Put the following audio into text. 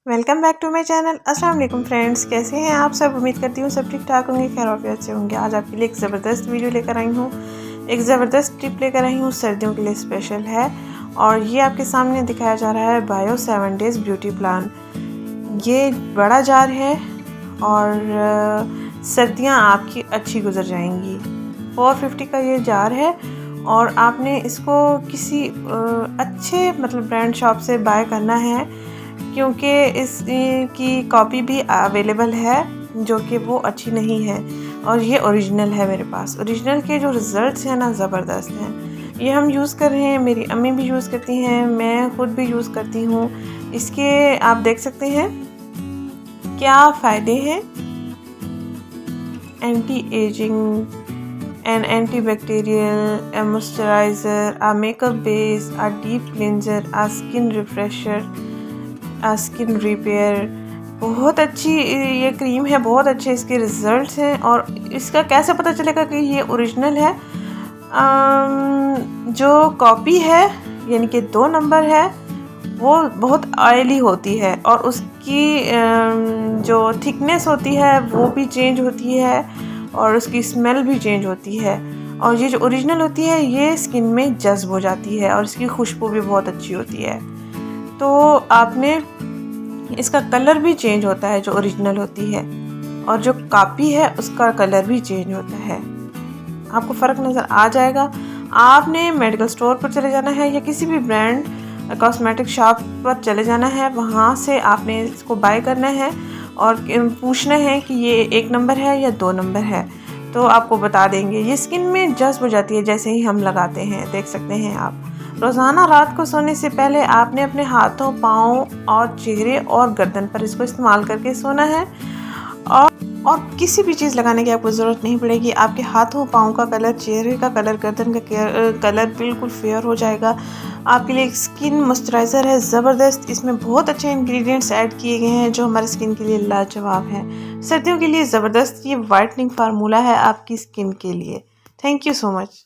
Welcome back to my channel. अस्सलाम वालेकुम friends, कैसे हैं आप सब। उम्मीद करती हूँ सब ठीक ठाक होंगे, खैर आफियत से होंगे। आज आपके लिए एक ज़बरदस्त वीडियो लेकर आई हूँ, एक ज़बरदस्त टिप लेकर आई हूँ, सर्दियों के लिए स्पेशल है। और ये आपके सामने दिखाया जा रहा है बायो 7 डेज़ ब्यूटी प्लान। ये बड़ा जार है और सर्दियाँ आपकी अच्छी गुजर जाएंगी। 450 का ये जार है और आपने इसको किसी अच्छे ब्रांड शॉप से बाय करना है, क्योंकि इसकी कॉपी भी अवेलेबल है जो कि वो अच्छी नहीं है और ये ओरिजिनल है मेरे पास। ओरिजिनल के जो रिज़ल्ट्स हैं ना, ज़बरदस्त हैं। ये हम यूज़ कर रहे हैं, मेरी अम्मी भी यूज़ करती हैं, मैं खुद भी यूज़ करती हूँ। इसके आप देख सकते हैं क्या फ़ायदे हैं। Anti ageing and anti bacterial, a moisturizer, a makeup base, a deep cleanser, a skin refresher, skin repair. बहुत अच्छी ये क्रीम है, बहुत अच्छे इसके रिज़ल्ट्स हैं। और इसका कैसे पता चलेगा कि ये ओरिजिनल है। जो कॉपी है यानी कि 2 नंबर है वो बहुत ऑयली होती है और उसकी जो थिकनेस होती है वो भी चेंज होती है और उसकी स्मेल भी चेंज होती है। और ये जो ओरिजिनल होती है ये स्किन में जज़्ब हो जाती है और इसकी खुशबू भी बहुत अच्छी होती है। तो आपने इसका कलर भी चेंज होता है जो ओरिजिनल होती है, और जो कॉपी है उसका कलर भी चेंज होता है। आपको फ़र्क नज़र आ जाएगा। आपने मेडिकल स्टोर पर चले जाना है या किसी भी ब्रांड कॉस्मेटिक शॉप पर चले जाना है, वहाँ से आपने इसको बाय करना है और पूछना है कि ये 1 नंबर है या 2 नंबर है, तो आपको बता देंगे। ये स्किन में जज़्ब हो जाती है जैसे ही हम लगाते हैं, देख सकते हैं आप। रोज़ाना रात को सोने से पहले आपने अपने हाथों, पाँव और चेहरे और गर्दन पर इसको इस्तेमाल करके सोना है। और किसी भी चीज़ लगाने की आपको ज़रूरत नहीं पड़ेगी। आपके हाथों, पाँव का कलर, चेहरे का कलर, गर्दन का कलर बिल्कुल फेयर हो जाएगा। आपके लिए एक स्किन मॉइस्चराइज़र है ज़बरदस्त। इसमें बहुत अच्छे इंग्रेडिएंट्स ऐड किए गए हैं जो हमारे स्किन के लिए लाजवाब हैं। सर्दियों के लिए ज़बरदस्त ये वाइटनिंग फार्मूला है आपकी स्किन के लिए। Thank you so much.